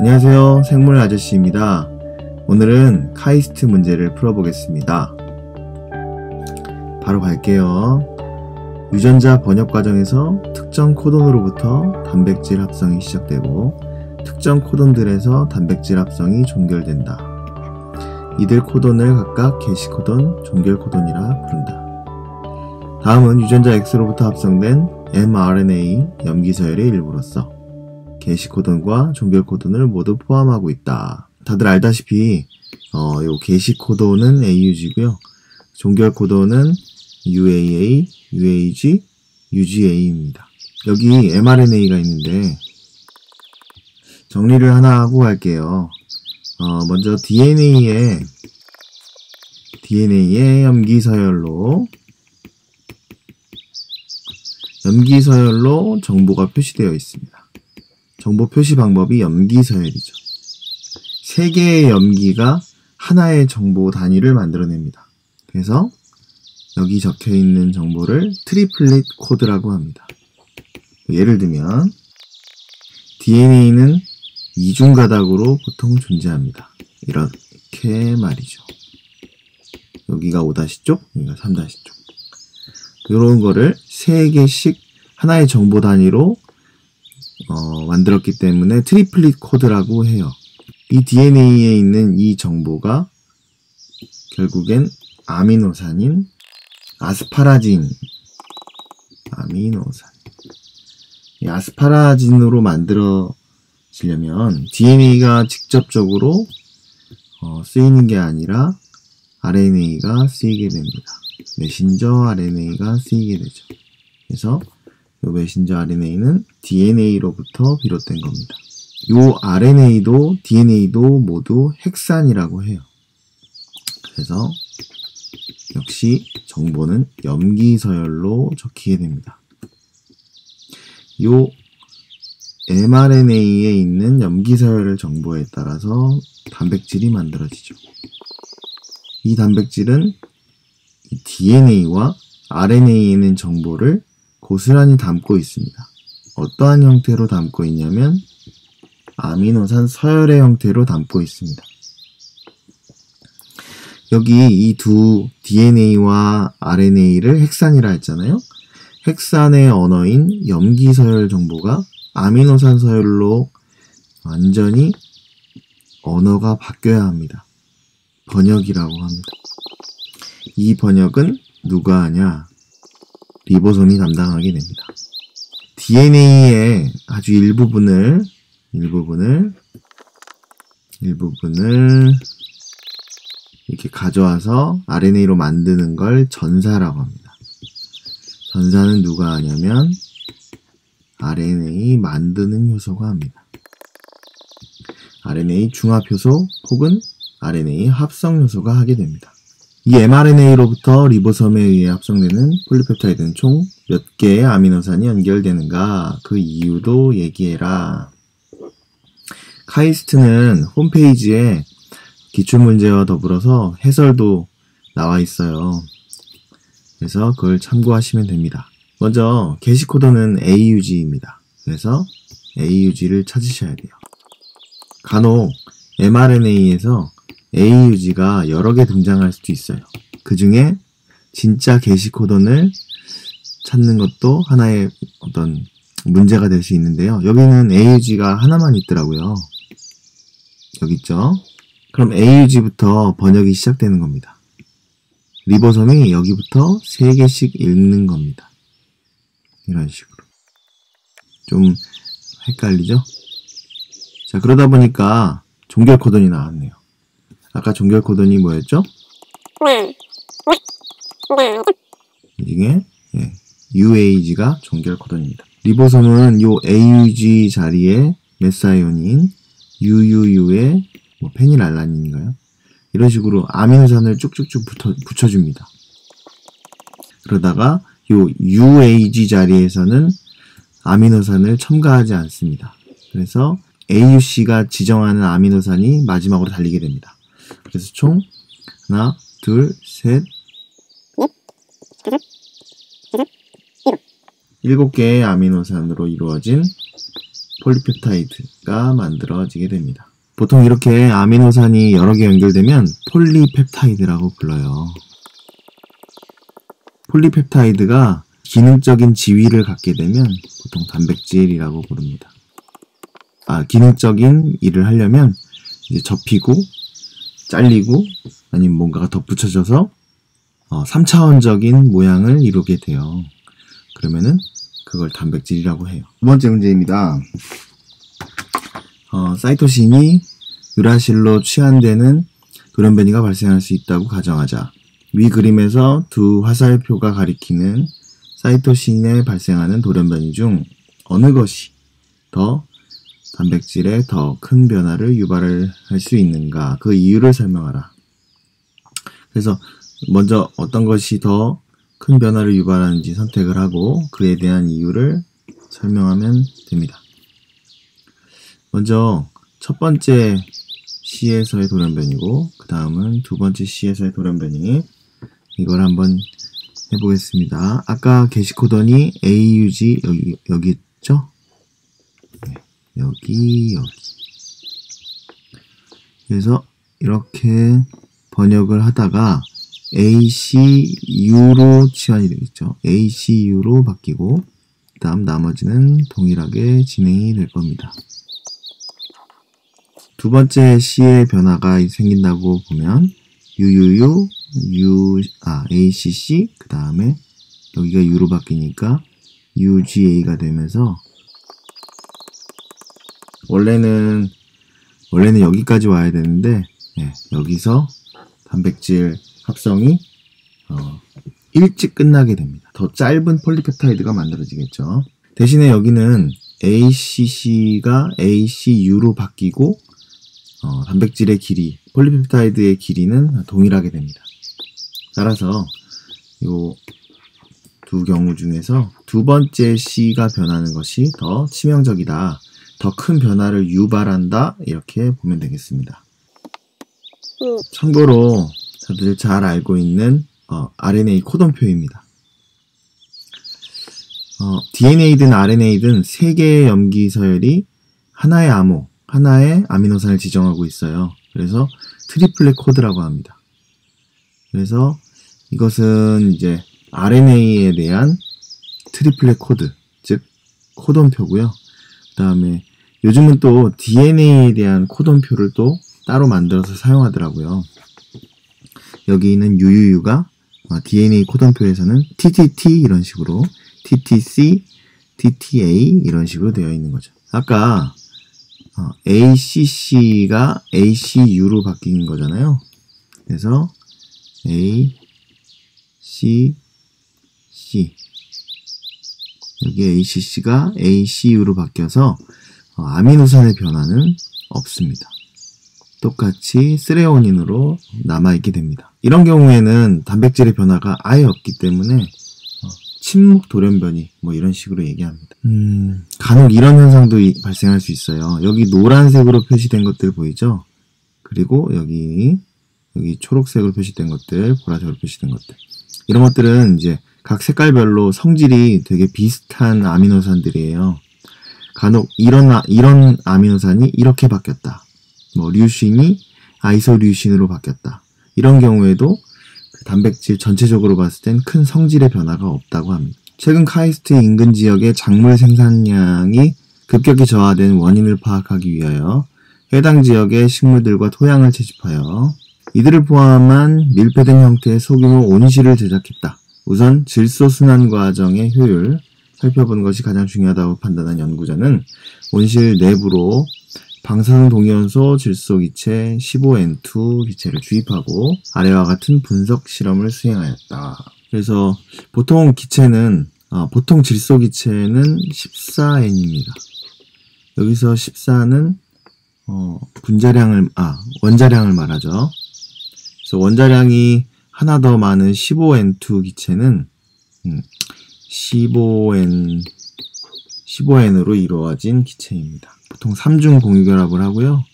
안녕하세요, 생물 아저씨입니다. 오늘은 카이스트 문제를 풀어보겠습니다. 바로 갈게요. 유전자 번역 과정에서 특정 코돈으로부터 단백질 합성이 시작되고 특정 코돈들에서 단백질 합성이 종결된다. 이들 코돈을 각각 게시 코돈, 종결 코돈이라 부른다. 다음은 유전자 X로부터 합성된 mRNA 염기서열의 일부로서 게시 코돈과 종결 코돈을 모두 포함하고 있다. 다들 알다시피 요 게시 코돈은 AUG고요. 종결 코돈은 UAA, UAG, UGA입니다. 여기 mRNA가 있는데 정리를 하나 하고 갈게요. 먼저 DNA의 염기서열로 정보가 표시되어 있습니다. 정보 표시 방법이 염기서열이죠. 3개의 염기가 하나의 정보 단위를 만들어냅니다. 그래서 여기 적혀있는 정보를 트리플릿 코드라고 합니다. 예를 들면 DNA는 이중가닥으로 보통 존재합니다. 이렇게 말이죠. 여기가 5-쪽, 여기가 3-쪽. 이런 거를 3개씩 하나의 정보 단위로 만들었기 때문에 트리플릿 코드라고 해요. 이 DNA에 있는 이 정보가 결국엔 아미노산인 아스파라진, 이 아스파라진으로 만들어지려면 DNA가 직접적으로 쓰이는 게 아니라 RNA가 쓰이게 됩니다. 메신저 RNA가 쓰이게 되죠. 그래서 이 메신저 RNA는 DNA로부터 비롯된 겁니다. 이 RNA도 DNA도 모두 핵산이라고 해요. 그래서 역시 정보는 염기서열로 적히게 됩니다. 이 mRNA에 있는 염기서열 정보에 따라서 단백질이 만들어지죠. 이 단백질은 DNA와 RNA에 있는 정보를 고스란히 담고 있습니다. 어떠한 형태로 담고 있냐면 아미노산 서열의 형태로 담고 있습니다. 여기 이 두 DNA와 RNA를 핵산이라 했잖아요. 핵산의 언어인 염기서열 정보가 아미노산 서열로 완전히 언어가 바뀌어야 합니다. 번역이라고 합니다. 이 번역은 누가 하냐? 리보솜이 담당하게 됩니다. DNA의 아주 일부분을 이렇게 가져와서 RNA로 만드는 걸 전사라고 합니다. 전사는 누가 하냐면 RNA 만드는 효소가 합니다. RNA 중합효소 혹은 RNA 합성효소가 하게 됩니다. 이 mRNA로부터 리보솜에 의해 합성되는 폴리펩타이드는 총 몇 개의 아미노산이 연결되는가? 그 이유도 얘기해라. 카이스트는 홈페이지에 기출문제와 더불어서 해설도 나와 있어요. 그래서 그걸 참고하시면 됩니다. 먼저 게시 코드는 AUG입니다. 그래서 AUG를 찾으셔야 돼요. 간혹 mRNA에서 AUG가 여러 개 등장할 수도 있어요. 그 중에 진짜 게시 코돈을 찾는 것도 하나의 어떤 문제가 될 수 있는데요. 여기는 AUG가 하나만 있더라고요. 여기 있죠? 그럼 AUG부터 번역이 시작되는 겁니다. 리보솜이 여기부터 3개씩 읽는 겁니다. 이런 식으로. 좀 헷갈리죠? 자, 그러다 보니까 종결 코돈이 나왔네요. 아까 종결 코돈이 뭐였죠? 이게 UAG가 종결 코돈입니다. 리보솜은 요 AUG 자리에 메사이오닌, UUU에 페닐알라닌인가요? 이런 식으로 아미노산을 쭉쭉쭉 붙여줍니다. 그러다가 요 UAG 자리에서는 아미노산을 첨가하지 않습니다. 그래서 AUC가 지정하는 아미노산이 마지막으로 달리게 됩니다. 그래서 총 하나, 둘, 셋, 7개의 아미노산으로 이루어진 폴리펩타이드가 만들어지게 됩니다. 보통 이렇게 아미노산이 여러 개 연결되면 폴리펩타이드라고 불러요. 폴리펩타이드가 기능적인 지위를 갖게 되면 보통 단백질이라고 부릅니다. 기능적인 일을 하려면 이제 접히고 잘리고 아니면 뭔가가 덧붙여져서 3차원적인 모양을 이루게 돼요. 그러면은 그걸 단백질이라고 해요. 두 번째 문제입니다. 사이토신이 유라실로 취한되는 돌연변이가 발생할 수 있다고 가정하자. 위 그림에서 두 화살표가 가리키는 사이토신에 발생하는 돌연변이 중 어느 것이 더 단백질에 더 큰 변화를 유발할 수 있는가? 그 이유를 설명하라. 그래서 먼저 어떤 것이 더 큰 변화를 유발하는지 선택을 하고 그에 대한 이유를 설명하면 됩니다. 먼저 첫 번째 C에서의 돌연변이고 그 다음은 두 번째 C에서의 돌연변이, 이걸 한번 해보겠습니다. 아까 게시코던이 AUG 여기 있죠? 네, 여기 그래서 이렇게 번역을 하다가 ACU로 치환이 되겠죠. ACU로 바뀌고 그 다음 나머지는 동일하게 진행이 될 겁니다. 두 번째 C의 변화가 생긴다고 보면 UUU, ACC, 그 다음에 여기가 U로 바뀌니까 UGA가 되면서 원래는 여기까지 와야 되는데 여기서 단백질 합성이 일찍 끝나게 됩니다. 더 짧은 폴리펩타이드가 만들어지겠죠. 대신에 여기는 ACC가 ACU로 바뀌고 단백질의 길이, 폴리펩타이드의 길이는 동일하게 됩니다. 따라서 이 두 경우 중에서 두 번째 C가 변하는 것이 더 치명적이다, 더 큰 변화를 유발한다, 이렇게 보면 되겠습니다. 참고로 다들 잘 알고 있는 RNA 코돈표입니다. DNA든 RNA든 3개의 염기 서열이 하나의 하나의 아미노산을 지정하고 있어요. 그래서 트리플렛 코드라고 합니다. 그래서 이것은 이제 RNA에 대한 트리플렛 코드, 즉 코돈표고요. 그 다음에 요즘은 또 DNA에 대한 코돈표를 또 따로 만들어서 사용하더라고요. 여기 있는 UUU가 DNA 코돈표에서는 TTT 이런 식으로, TTC, TTA 이런 식으로 되어 있는 거죠. 아까 ACC가 ACU로 바뀐 거잖아요. 그래서 ACC, 여기 ACC가 ACU로 바뀌어서 아미노산의 변화는 없습니다. 똑같이 쓰레오닌으로 남아있게 됩니다. 이런 경우에는 단백질의 변화가 아예 없기 때문에 침묵 돌연변이 이런 식으로 얘기합니다. 간혹 이런 현상도 발생할 수 있어요. 여기 노란색으로 표시된 것들 보이죠? 그리고 여기 초록색으로 표시된 것들, 보라색으로 표시된 것들, 이런 것들은 이제 각 색깔별로 성질이 되게 비슷한 아미노산들이에요. 간혹 이런 아미노산이 이렇게 바뀌었다, 류신이 아이소류신으로 바뀌었다, 이런 경우에도 단백질 전체적으로 봤을 땐 큰 성질의 변화가 없다고 합니다. 최근 카이스트 인근 지역의 작물 생산량이 급격히 저하된 원인을 파악하기 위하여 해당 지역의 식물들과 토양을 채집하여 이들을 포함한 밀폐된 형태의 소규모 온실을 제작했다. 우선 질소 순환 과정의 효율 살펴보는 것이 가장 중요하다고 판단한 연구자는 온실 내부로 방사능 동위원소 질소 기체 15N2 기체를 주입하고 아래와 같은 분석 실험을 수행하였다. 그래서 보통 질소 기체는 14N입니다. 여기서 14는 원자량을 말하죠. 그래서 원자량이 하나 더 많은 15N2 기체는 15N으로 이루어진 기체입니다. 보통 3중 공유결합을 하고요.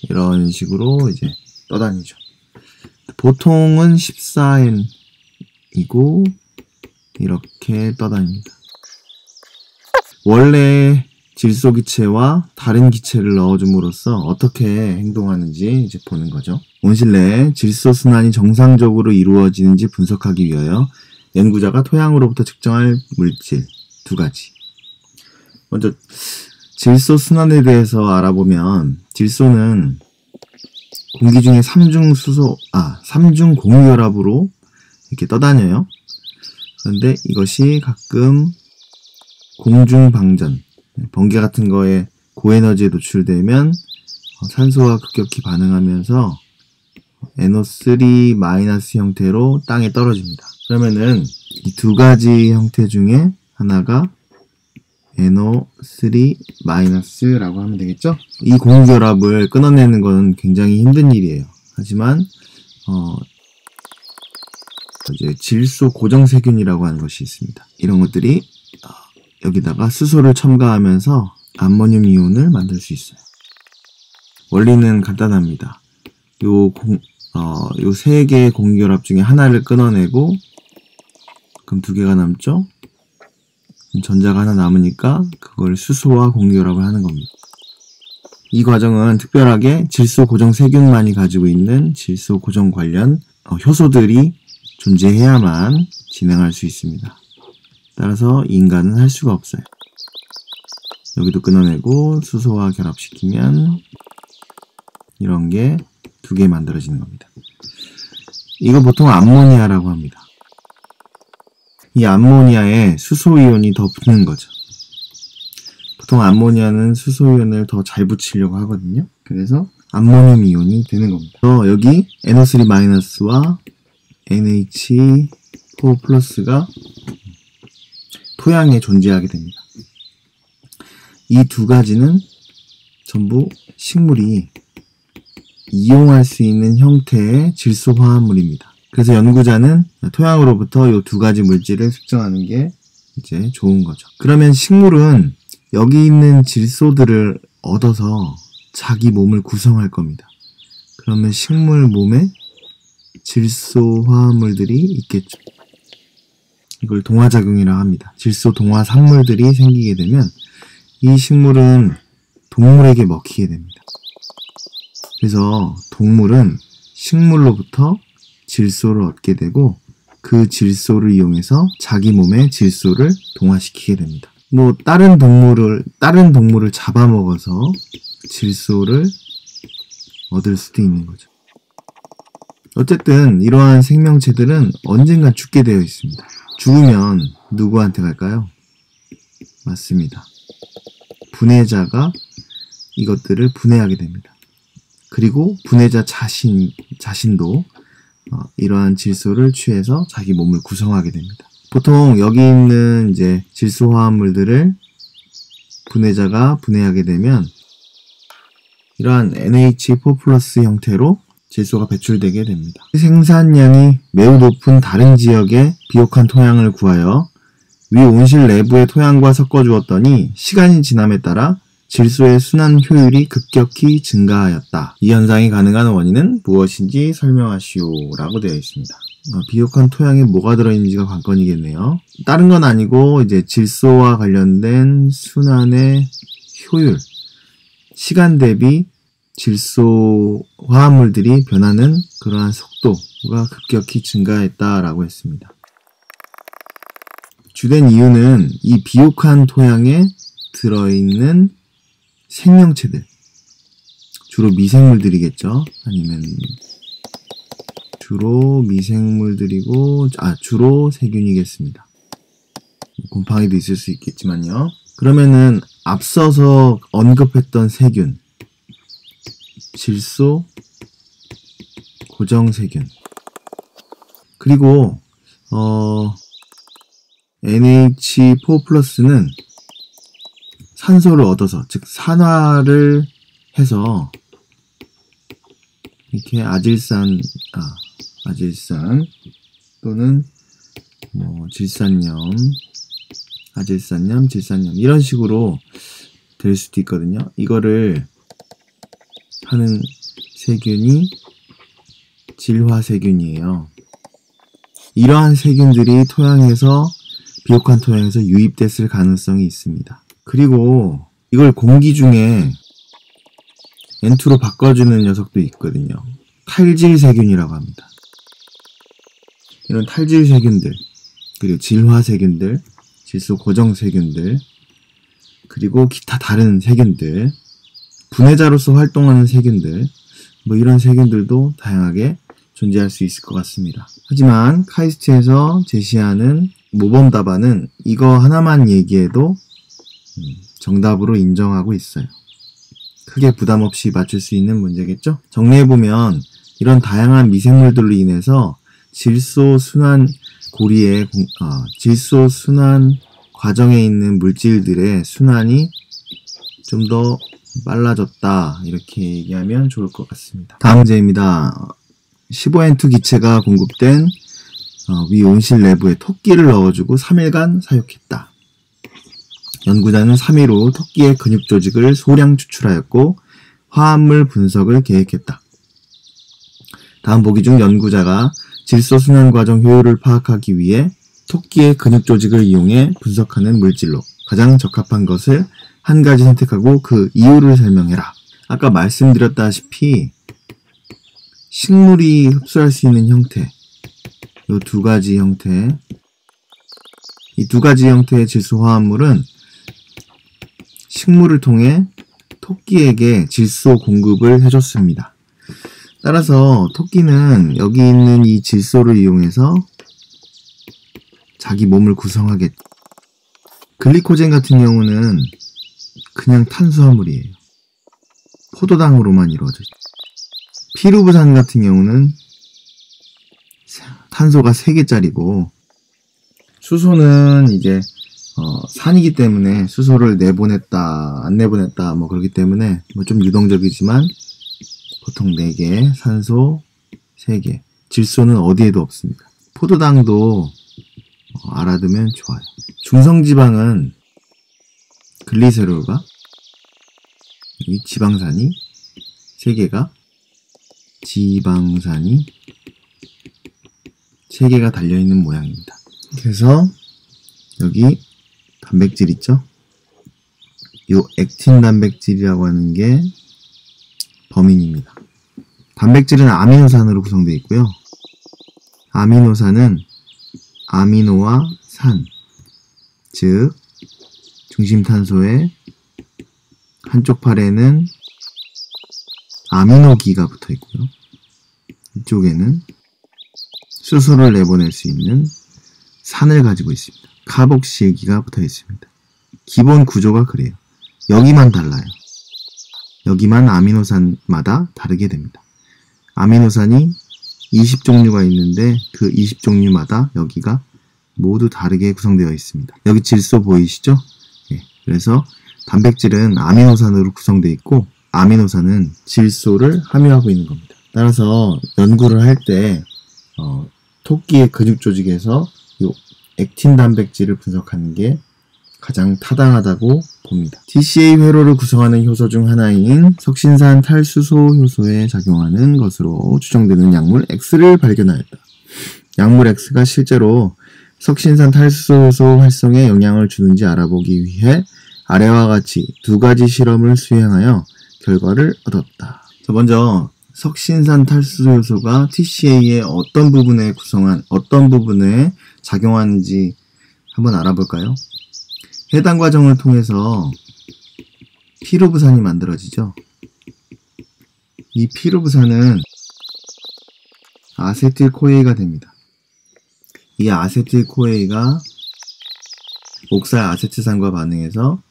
이런 식으로 이제 떠다니죠. 보통은 14N이고 이렇게 떠다닙니다. 원래 질소 기체와 다른 기체를 넣어줌으로써 어떻게 행동하는지 이제 보는 거죠. 온실 내에 질소 순환이 정상적으로 이루어지는지 분석하기 위하여 연구자가 토양으로부터 측정할 물질 두 가지. 먼저 질소 순환에 대해서 알아보면 질소는 공기 중에 삼중 공유결합으로 이렇게 떠다녀요. 그런데 이것이 가끔 공중방전, 번개 같은 거에 고에너지에 노출되면 산소와 급격히 반응하면서 NO3- 형태로 땅에 떨어집니다. 그러면은 이 두 가지 형태 중에 하나가 NO3-라고 하면 되겠죠? 이 공유결합을 끊어내는 것은 굉장히 힘든 일이에요. 하지만 이제 질소 고정세균이라고 하는 것이 있습니다. 이런 것들이 여기다가 수소를 첨가하면서 암모늄 이온을 만들 수 있어요. 원리는 간단합니다. 요 세 개의 공유결합 중에 하나를 끊어내고 그럼 두 개가 남죠? 전자가 하나 남으니까 그걸 수소와 공유결합을 하는 겁니다. 이 과정은 특별하게 질소 고정 세균만이 가지고 있는 질소 고정 관련 효소들이 존재해야만 진행할 수 있습니다. 따라서 인간은 할 수가 없어요. 여기도 끊어내고 수소와 결합시키면 이런 게 두 개 만들어지는 겁니다. 이거 보통 암모니아라고 합니다. 이 암모니아에 수소이온이 더 붙는 거죠. 보통 암모니아는 수소이온을 더 잘 붙이려고 하거든요. 그래서 암모늄 이온이 되는 겁니다. 여기 NO3-와 NH4+가 토양에 존재하게 됩니다. 이 두 가지는 전부 식물이 이용할 수 있는 형태의 질소 화합물입니다. 그래서 연구자는 토양으로부터 이 두 가지 물질을 측정하는 게 이제 좋은 거죠. 그러면 식물은 여기 있는 질소들을 얻어서 자기 몸을 구성할 겁니다. 그러면 식물 몸에 질소 화합물들이 있겠죠. 이걸 동화작용이라고 합니다. 질소 동화 산물들이 생기게 되면 이 식물은 동물에게 먹히게 됩니다. 그래서 동물은 식물로부터 질소를 얻게 되고 그 질소를 이용해서 자기 몸의 질소를 동화시키게 됩니다. 다른 동물을 잡아먹어서 질소를 얻을 수도 있는 거죠. 어쨌든 이러한 생명체들은 언젠가 죽게 되어 있습니다. 죽으면 누구한테 갈까요? 맞습니다. 분해자가 이것들을 분해하게 됩니다. 그리고 분해자 자신도 이러한 질소를 취해서 자기 몸을 구성하게 됩니다. 보통 여기 있는 이제 질소 화합물들을 분해자가 분해하게 되면 이러한 NH4+ 형태로 질소가 배출되게 됩니다. 생산량이 매우 높은 다른 지역의 비옥한 토양을 구하여 위 온실 내부의 토양과 섞어주었더니 시간이 지남에 따라 질소의 순환 효율이 급격히 증가하였다. 이 현상이 가능한 원인은 무엇인지 설명하시오 라고 되어 있습니다. 비옥한 토양에 뭐가 들어있는지가 관건이겠네요. 다른 건 아니고 이제 질소와 관련된 순환의 효율, 시간 대비 질소 화합물들이 변하는 그러한 속도가 급격히 증가했다라고 했습니다. 주된 이유는 이 비옥한 토양에 들어있는 생명체들, 주로 미생물들이겠죠. 아니면 주로 미생물들이고 주로 세균이겠습니다. 곰팡이도 있을 수 있겠지만요. 그러면은 앞서서 언급했던 세균, 질소 고정세균, 그리고 NH4+는 산소를 얻어서, 즉 산화를 해서 이렇게 아질산 또는 질산염, 아질산염, 질산염 이런 식으로 될 수도 있거든요. 이거를 하는 세균이 질화세균이에요. 이러한 세균들이 비옥한 토양에서 유입됐을 가능성이 있습니다. 그리고 이걸 공기 중에 N2로 바꿔주는 녀석도 있거든요. 탈질 세균이라고 합니다. 이런 탈질 세균들, 그리고 질화 세균들, 질소 고정 세균들, 그리고 기타 다른 세균들, 분해자로서 활동하는 세균들, 뭐 이런 세균들도 다양하게 존재할 수 있을 것 같습니다. 하지만 카이스트에서 제시하는 모범 답안은 이거 하나만 얘기해도 정답으로 인정하고 있어요. 크게 부담 없이 맞출 수 있는 문제겠죠? 정리해보면 이런 다양한 미생물들로 인해서 질소 순환 질소 순환 과정에 있는 물질들의 순환이 좀 더 빨라졌다, 이렇게 얘기하면 좋을 것 같습니다. 다음 문제입니다. 15N2 기체가 공급된 위 온실 내부에 토끼를 넣어주고 3일간 사육했다. 연구자는 3일 후 토끼의 근육 조직을 소량 추출하였고 화합물 분석을 계획했다. 다음 보기 중 연구자가 질소 순환 과정 효율을 파악하기 위해 토끼의 근육 조직을 이용해 분석하는 물질로 가장 적합한 것을 한 가지 선택하고 그 이유를 설명해라. 아까 말씀드렸다시피 식물이 흡수할 수 있는 형태, 이 두 가지 형태, 이 두 가지 형태의 질소 화합물은 식물을 통해 토끼에게 질소 공급을 해줬습니다. 따라서 토끼는 여기 있는 이 질소를 이용해서 자기 몸을 구성하겠다. 글리코젠 같은 경우는 그냥 탄수화물이에요. 포도당으로만 이루어져 있죠. 피루부산 같은 경우는 탄소가 3개짜리고, 수소는 이제 산이기 때문에 수소를 내보냈다 안 내보냈다 뭐 그렇기 때문에 뭐 좀 유동적이지만 보통 4개, 산소 3개, 질소는 어디에도 없습니다. 포도당도 알아두면 좋아요. 중성지방은 글리세롤과 이 지방산이 3개가 달려있는 모양입니다. 그래서 여기 단백질 있죠? 요 액틴 단백질이라고 하는 게 범인입니다. 단백질은 아미노산으로 구성되어 있고요. 아미노산은 아미노와 산, 즉 중심탄소의 한쪽 팔에는 아미노기가 붙어 있고요. 이쪽에는 수소를 내보낼 수 있는 산을 가지고 있습니다. 카복실기가 붙어 있습니다. 기본 구조가 그래요. 여기만 달라요. 여기만 아미노산마다 다르게 됩니다. 아미노산이 20종류가 있는데 그 20종류마다 여기가 모두 다르게 구성되어 있습니다. 여기 질소 보이시죠? 네, 그래서 단백질은 아미노산으로 구성되어 있고 아미노산은 질소를 함유하고 있는 겁니다. 따라서 연구를 할 때 토끼의 근육 조직에서 이 액틴 단백질을 분석하는 게 가장 타당하다고 봅니다. TCA 회로를 구성하는 효소 중 하나인 석신산 탈수소 효소에 작용하는 것으로 추정되는 약물 X를 발견하였다. 약물 X가 실제로 석신산 탈수소 효소 활성에 영향을 주는지 알아보기 위해 아래와 같이 2가지 실험을 수행하여 결과를 얻었다. 자, 먼저 석신산 탈수소 효소가 TCA의 어떤 부분에 작용하는지 한번 알아볼까요? 해당 과정을 통해서 피루부산이 만들어지죠. 이 피루부산은 아세틸코에이가 됩니다. 이 아세틸코에이가 옥살 아세트산과 반응해서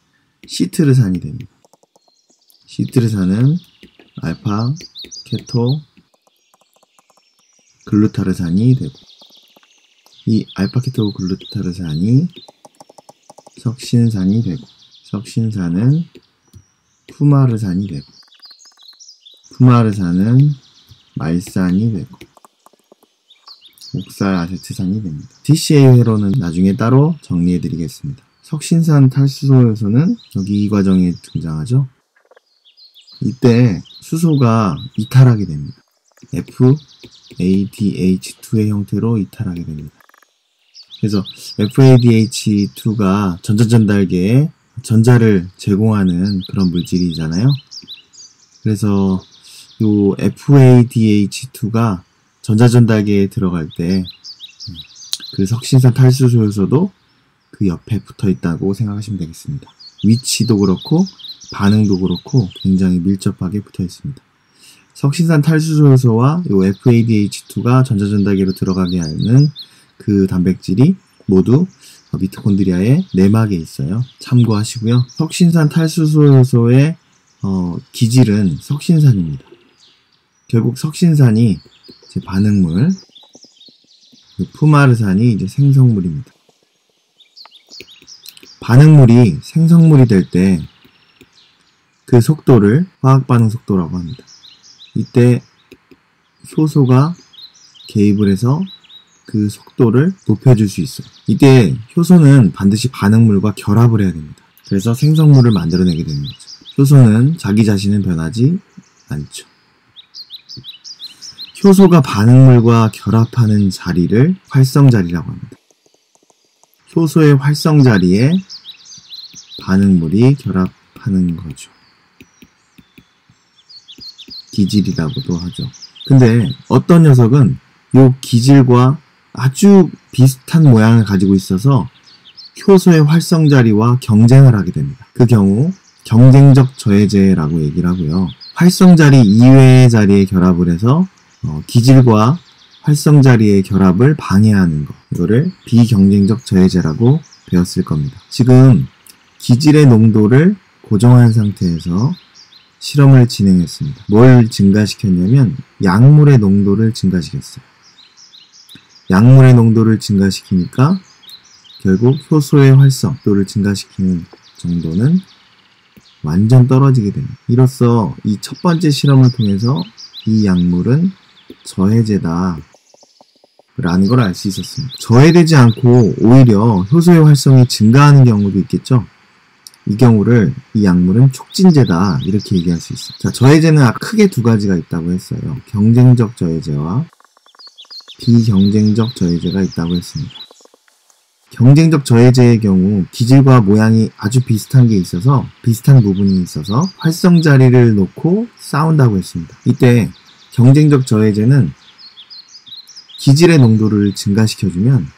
시트르산이 됩니다. 시트르산은 알파 케토 글루타르산이 되고, 이 알파 케토 글루타르산이 석신산이 되고, 석신산은 푸마르산이 되고, 푸마르산은 말산이 되고, 옥살 아세트산이 됩니다. TCA 회로는 나중에 따로 정리해 드리겠습니다. 석신산 탈수소 효소는 여기 이 과정에 등장하죠. 이때 수소가 이탈하게 됩니다. FADH2의 형태로 이탈하게 됩니다. 그래서 FADH2가 전자전달계에 전자를 제공하는 그런 물질이잖아요. 그래서 요 FADH2가 전자전달계에 들어갈 때 그 석신산 탈수소 요소도 그 옆에 붙어 있다고 생각하시면 되겠습니다. 위치도 그렇고 반응도 그렇고 굉장히 밀접하게 붙어 있습니다. 석신산 탈수소 요소와 요 FADH2가 전자전달계로 들어가게 하는 그 단백질이 모두 미토콘드리아의 내막에 있어요. 참고하시고요. 석신산 탈수소 요소의 기질은 석신산입니다. 결국 석신산이 이제 반응물, 푸마르산이 이제 생성물입니다. 반응물이 생성물이 될 때 그 속도를 화학반응 속도라고 합니다. 이때 효소가 개입을 해서 그 속도를 높여줄 수 있어요. 이때 효소는 반드시 반응물과 결합을 해야 됩니다. 그래서 생성물을 만들어내게 되는 거죠. 효소는 자기 자신은 변하지 않죠. 효소가 반응물과 결합하는 자리를 활성자리라고 합니다. 효소의 활성자리에 반응물이 결합하는 거죠. 기질이라고도 하죠. 근데 어떤 녀석은 이 기질과 아주 비슷한 모양을 가지고 있어서 효소의 활성자리와 경쟁을 하게 됩니다. 그 경우 경쟁적 저해제라고 얘기를 하고요. 활성자리 이외의 자리에 결합을 해서 기질과 활성자리의 결합을 방해하는 것, 이거를 비경쟁적 저해제라고 배웠을 겁니다. 지금 기질의 농도를 고정한 상태에서 실험을 진행했습니다. 뭘 증가시켰냐면 약물의 농도를 증가시켰어요. 약물의 농도를 증가시키니까 결국 효소의 활성도를 증가시키는 정도는 완전 떨어지게 됩니다. 이로써 이 첫 번째 실험을 통해서 이 약물은 저해제다 라는 걸 알 수 있었습니다. 저해되지 않고 오히려 효소의 활성이 증가하는 경우도 있겠죠. 이 경우를 이 약물은 촉진제다 이렇게 얘기할 수 있어요. 자, 저해제는 크게 두 가지가 있다고 했어요. 경쟁적 저해제와 비경쟁적 저해제가 있다고 했습니다. 경쟁적 저해제의 경우 기질과 모양이 아주 비슷한 게 있어서 비슷한 부분이 있어서 활성자리를 놓고 싸운다고 했습니다. 이때 경쟁적 저해제는 기질의 농도를 증가시켜주면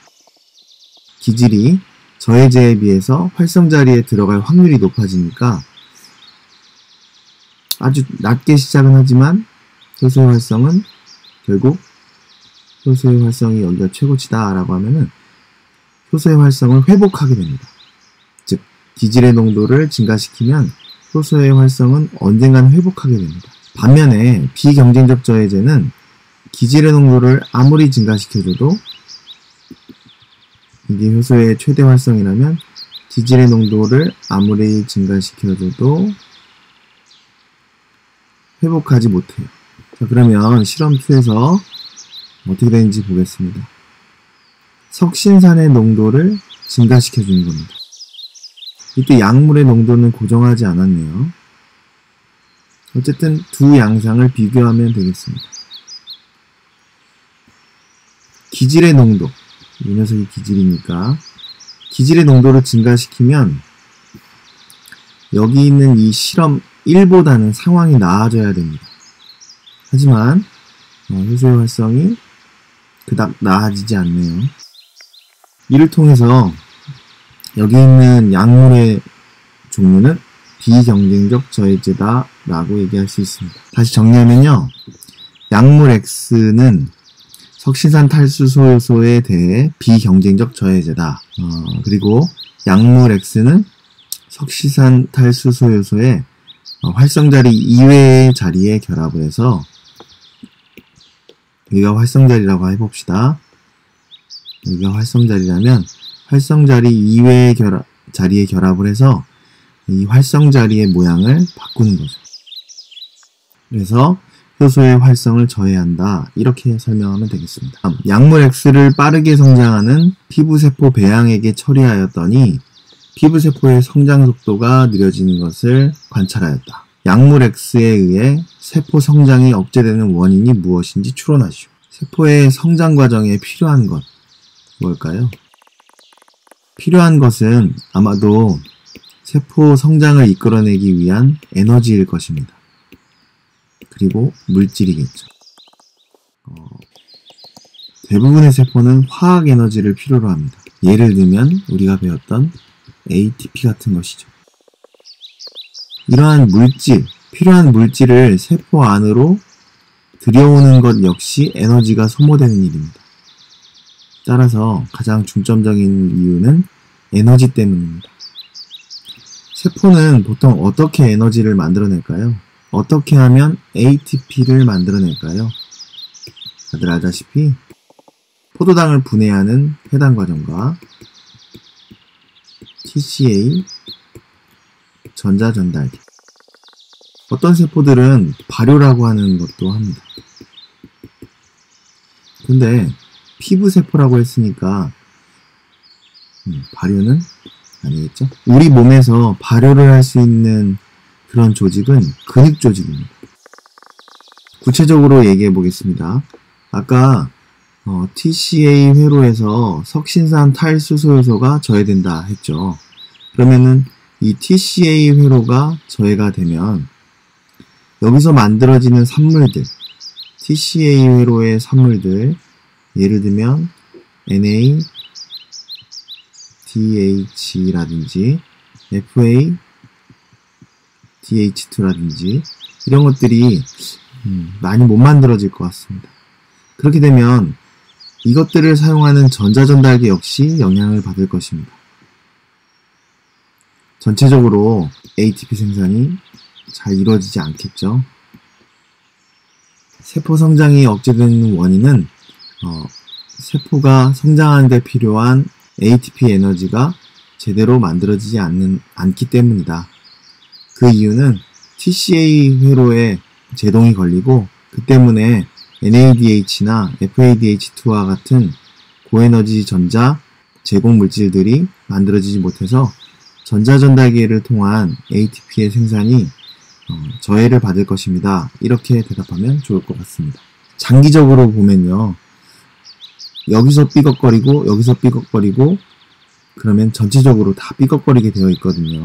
기질이 저해제에 비해서 활성자리에 들어갈 확률이 높아지니까 아주 낮게 시작은 하지만 효소의 활성은 결국 효소의 활성이 여기가 최고치다 라고 하면은 효소의 활성을 회복하게 됩니다. 즉 기질의 농도를 증가시키면 효소의 활성은 언젠가는 회복하게 됩니다. 반면에 비경쟁적 저해제는 기질의 농도를 아무리 증가시켜줘도 이게 효소의 최대 활성이라면 기질의 농도를 아무리 증가시켜줘도 회복하지 못해요. 자, 그러면 실험 2에서 어떻게 되는지 보겠습니다. 석신산의 농도를 증가시켜주는 겁니다. 이때 약물의 농도는 고정하지 않았네요. 어쨌든 두 양상을 비교하면 되겠습니다. 기질의 농도, 이 녀석이 기질이니까 기질의 농도를 증가시키면 여기 있는 이 실험 1보다는 상황이 나아져야 됩니다. 하지만 효소의 활성이 그닥 나아지지 않네요. 이를 통해서 여기 있는 약물의 종류는 비경쟁적 저해제다 라고 얘기할 수 있습니다. 다시 정리하면요, 약물 X는 석신산 탈수소 요소에 대해 비경쟁적 저해제다. 그리고 약물 X는 석시산 탈수소 요소의 활성자리 이외의 자리에 결합을 해서, 여기가 활성자리라고 해봅시다. 여기가 활성자리라면 활성자리 이외의 자리에 결합을 해서 이 활성자리의 모양을 바꾸는 거죠. 그래서 효소의 활성을 저해한다, 이렇게 설명하면 되겠습니다. 약물 X를 빠르게 성장하는 피부세포 배양에게 처리하였더니 피부세포의 성장 속도가 느려지는 것을 관찰하였다. 약물 X에 의해 세포 성장이 억제되는 원인이 무엇인지 추론하시오. 세포의 성장 과정에 필요한 것, 뭘까요? 필요한 것은 아마도 세포 성장을 이끌어내기 위한 에너지일 것입니다. 그리고 물질이겠죠. 대부분의 세포는 화학 에너지를 필요로 합니다. 예를 들면 우리가 배웠던 ATP 같은 것이죠. 이러한 필요한 물질을 세포 안으로 들여오는 것 역시 에너지가 소모되는 일입니다. 따라서 가장 중점적인 이유는 에너지 때문입니다. 세포는 보통 어떻게 에너지를 만들어낼까요? 어떻게 하면 ATP를 만들어낼까요? 다들 알다시피 포도당을 분해하는 해당 과정과 TCA 전자전달기. 어떤 세포들은 발효라고 하는 것도 합니다. 근데 피부세포라고 했으니까 발효는 아니겠죠? 우리 몸에서 발효를 할 수 있는 그런 조직은 근육 조직입니다. 구체적으로 얘기해 보겠습니다. 아까 TCA 회로에서 석신산 탈수소요소가 저해된다 했죠. 그러면은 이 TCA 회로가 저해가 되면 여기서 만들어지는 산물들, TCA 회로의 산물들, 예를 들면 NADH라든지 FADH2라든지 이런 것들이 많이 못 만들어질 것 같습니다. 그렇게 되면 이것들을 사용하는 전자전달기 역시 영향을 받을 것입니다. 전체적으로 ATP 생산이 잘 이루어지지 않겠죠. 세포 성장이 억제되는 원인은 세포가 성장하는 데 필요한 ATP 에너지가 제대로 만들어지지 않기 때문이다. 그 이유는 TCA 회로에 제동이 걸리고 그 때문에 NADH나 FADH2와 같은 고에너지 전자 제공 물질들이 만들어지지 못해서 전자전달기를 통한 ATP의 생산이 저해를 받을 것입니다. 이렇게 대답하면 좋을 것 같습니다. 장기적으로 보면요. 여기서 삐걱거리고 여기서 삐걱거리고 그러면 전체적으로 다 삐걱거리게 되어 있거든요.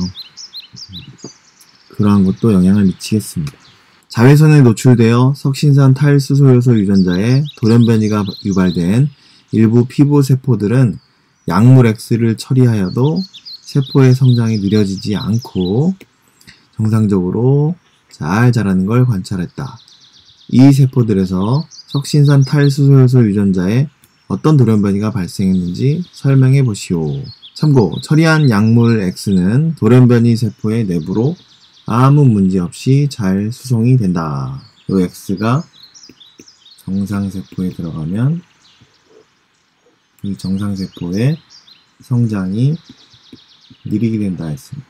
그러한 것도 영향을 미치겠습니다. 자외선에 노출되어 석신산 탈수소요소 유전자에 돌연변이가 유발된 일부 피부 세포들은 약물 X를 처리하여도 세포의 성장이 느려지지 않고 정상적으로 잘 자라는 걸 관찰했다. 이 세포들에서 석신산 탈수소요소 유전자에 어떤 돌연변이가 발생했는지 설명해 보시오. 참고, 처리한 약물 X는 돌연변이 세포의 내부로 아무 문제 없이 잘 수송이 된다. 이 X가 정상세포에 들어가면 이 정상세포의 성장이 느리게 된다 했습니다.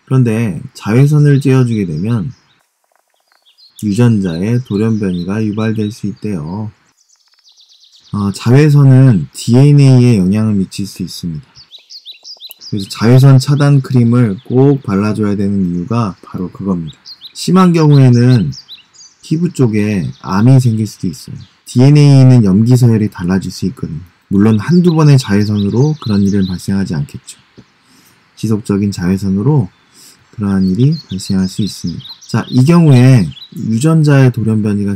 그런데 자외선을 쬐어주게 되면 유전자에 돌연변이가 유발될 수 있대요. 자외선은 DNA에 영향을 미칠 수 있습니다. 그래서 자외선 차단 크림을 꼭 발라줘야 되는 이유가 바로 그겁니다. 심한 경우에는 피부 쪽에 암이 생길 수도 있어요. DNA는 염기 서열이 달라질 수 있거든요. 물론 한두 번의 자외선으로 그런 일은 발생하지 않겠죠. 지속적인 자외선으로 그러한 일이 발생할 수 있습니다. 자, 이 경우에 유전자의 돌연변이가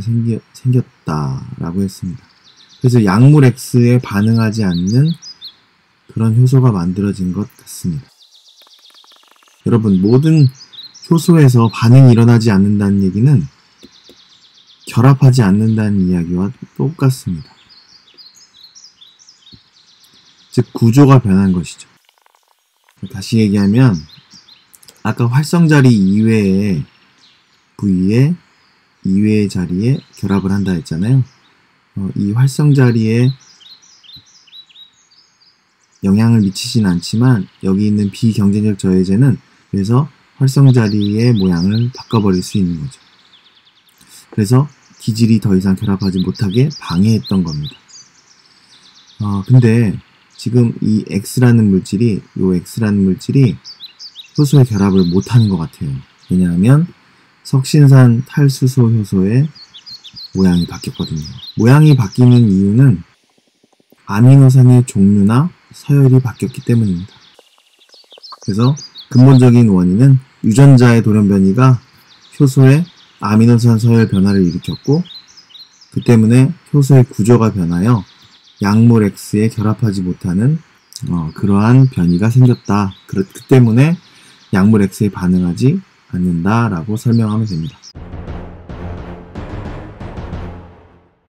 생겼다라고 했습니다. 그래서 약물 X에 반응하지 않는 그런 효소가 만들어진 것 같습니다. 여러분, 모든 효소에서 반응이 일어나지 않는다는 얘기는 결합하지 않는다는 이야기와 똑같습니다. 즉, 구조가 변한 것이죠. 다시 얘기하면 아까 활성자리 이외의 부위에 이외의 자리에 결합을 한다 했잖아요. 이 활성자리에 영향을 미치진 않지만 여기 있는 비경쟁적 저해제는 그래서 활성자리의 모양을 바꿔버릴 수 있는 거죠. 그래서 기질이 더 이상 결합하지 못하게 방해했던 겁니다. 근데 지금 이 X라는 물질이 효소의 결합을 못하는 것 같아요. 왜냐하면 석신산 탈수소 효소의 모양이 바뀌었거든요. 모양이 바뀌는 이유는 아미노산의 종류나 서열이 바뀌었기 때문입니다. 그래서 근본적인 원인은 유전자의 돌연 변이가 효소의 아미노산 서열 변화를 일으켰고, 그 때문에 효소의 구조가 변하여 약물 X에 결합하지 못하는 그러한 변이가 생겼다. 그 때문에 약물 X에 반응하지 않는다라고 설명하면 됩니다.